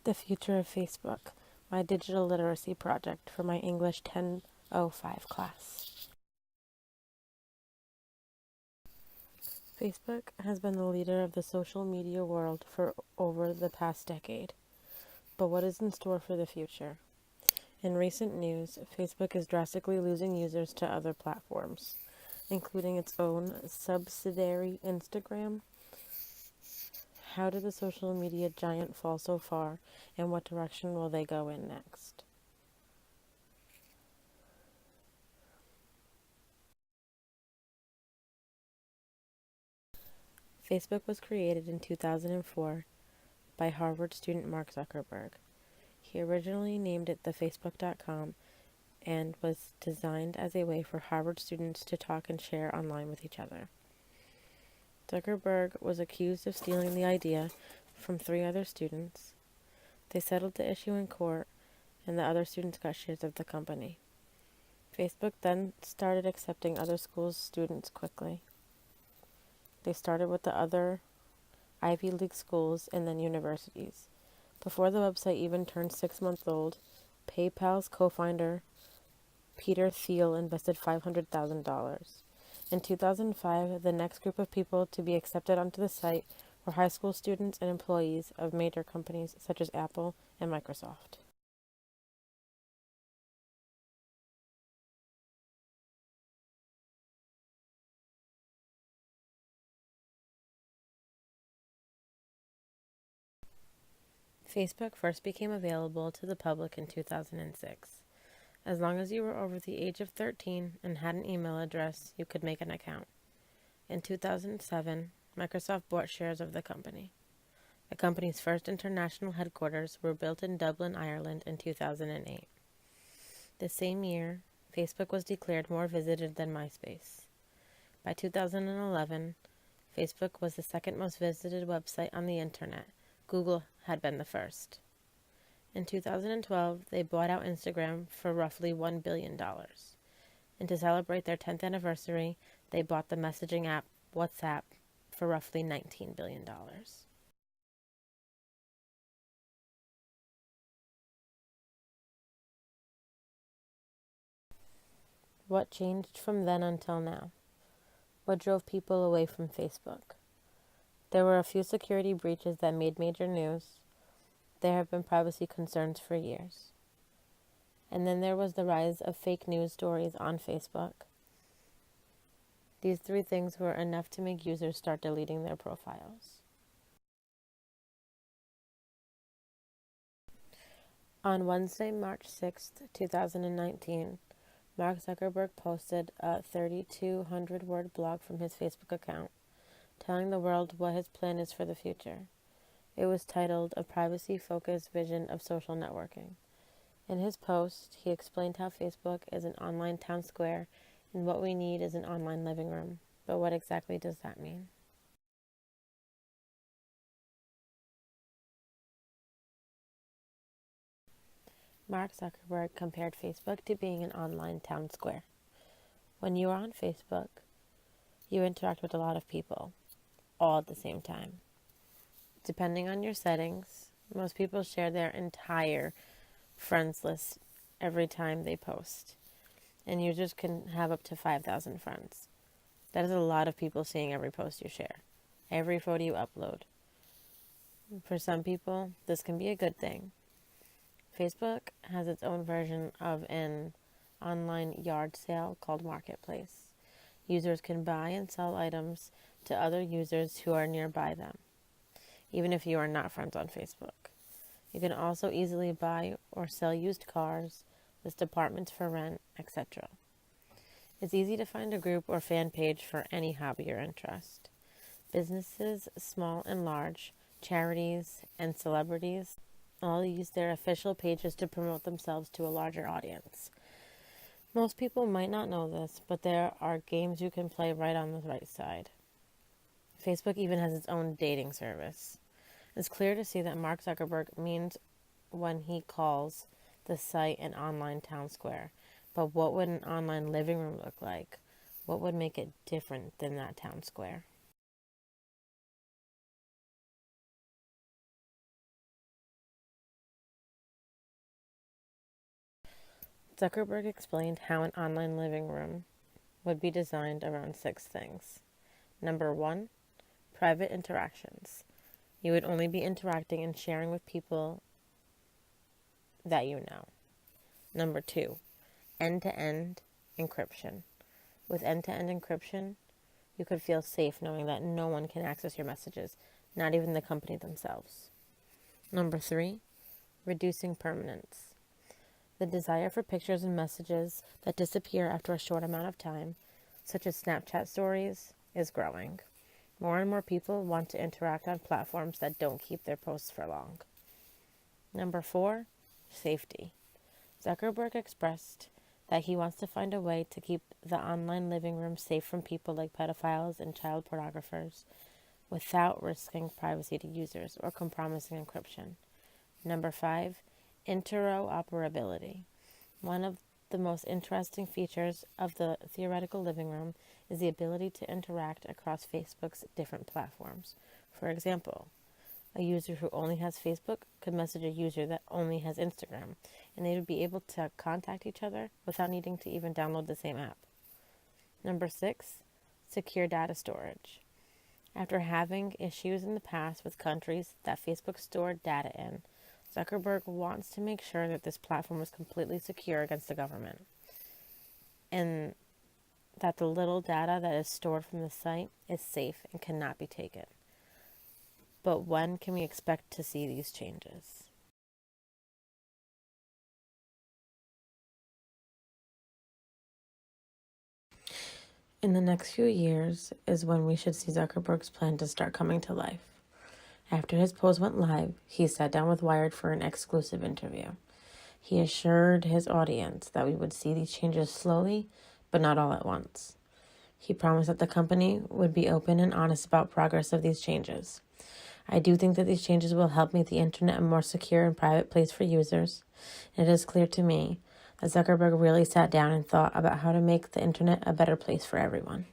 The Future of Facebook, my digital literacy project for my English 10.05 class. Facebook has been the leader of the social media world for over the past decade. But what is in store for the future? In recent news, Facebook is drastically losing users to other platforms, including its own subsidiary Instagram. How did the social media giant fall so far, and what direction will they go in next? Facebook was created in 2004 by Harvard student Mark Zuckerberg. He originally named it the Facebook.com and was designed as a way for Harvard students to talk and share online with each other. Zuckerberg was accused of stealing the idea from 3 other students. They settled the issue in court, and the other students got shares of the company. Facebook then started accepting other schools' students quickly. They started with the other Ivy League schools and then universities. Before the website even turned 6 months old, PayPal's co-founder Peter Thiel invested $500,000. In 2005, the next group of people to be accepted onto the site were high school students and employees of major companies such as Apple and Microsoft. Facebook first became available to the public in 2006. As long as you were over the age of 13 and had an email address, you could make an account. In 2007, Microsoft bought shares of the company. The company's first international headquarters were built in Dublin, Ireland in 2008. The same year, Facebook was declared more visited than MySpace. By 2011, Facebook was the second most visited website on the internet. Google had been the first. In 2012, they bought out Instagram for roughly $1 billion. And to celebrate their 10th anniversary, they bought the messaging app WhatsApp for roughly $19 billion. What changed from then until now? What drove people away from Facebook? There were a few security breaches that made major news. There have been privacy concerns for years. And then there was the rise of fake news stories on Facebook. These 3 things were enough to make users start deleting their profiles. On Wednesday, March 6th, 2019, Mark Zuckerberg posted a 3,200-word blog from his Facebook account, telling the world what his plan is for the future. It was titled A Privacy-Focused Vision of Social Networking. In his post, he explained how Facebook is an online town square and what we need is an online living room. But what exactly does that mean? Mark Zuckerberg compared Facebook to being an online town square. When you are on Facebook, you interact with a lot of people, all at the same time. Depending on your settings, most people share their entire friends list every time they post. And users can have up to 5,000 friends. That is a lot of people seeing every post you share, every photo you upload. For some people, this can be a good thing. Facebook has its own version of an online yard sale called Marketplace. Users can buy and sell items to other users who are nearby them, even if you are not friends on Facebook. You can also easily buy or sell used cars, list apartments for rent, etc. It's easy to find a group or fan page for any hobby or interest. Businesses, small and large, charities, and celebrities all use their official pages to promote themselves to a larger audience. Most people might not know this, but there are games you can play right on the right side. Facebook even has its own dating service. It's clear to see that Mark Zuckerberg means when he calls the site an online town square. But what would an online living room look like? What would make it different than that town square? Zuckerberg explained how an online living room would be designed around 6 things. Number 1, private interactions. You would only be interacting and sharing with people that you know. Number 2, end-to-end encryption. With end-to-end encryption, you could feel safe knowing that no one can access your messages, not even the company themselves. Number 3, reducing permanence. The desire for pictures and messages that disappear after a short amount of time, such as Snapchat stories, is growing. More and more people want to interact on platforms that don't keep their posts for long. Number 4, safety. Zuckerberg expressed that he wants to find a way to keep the online living room safe from people like pedophiles and child pornographers without risking privacy to users or compromising encryption. Number 5, interoperability. One of the most interesting features of the theoretical living room is the ability to interact across Facebook's different platforms. For example, a user who only has Facebook could message a user that only has Instagram, and they would be able to contact each other without needing to even download the same app. Number 6, secure data storage. After having issues in the past with countries that Facebook stored data in, Zuckerberg wants to make sure that this platform is completely secure against the government, and that the little data that is stored from the site is safe and cannot be taken. But when can we expect to see these changes? In the next few years is when we should see Zuckerberg's plan to start coming to life. After his post went live, he sat down with Wired for an exclusive interview. He assured his audience that we would see these changes slowly, but not all at once. He promised that the company would be open and honest about progress of these changes. I do think that these changes will help make the internet a more secure and private place for users. And it is clear to me that Zuckerberg really sat down and thought about how to make the internet a better place for everyone.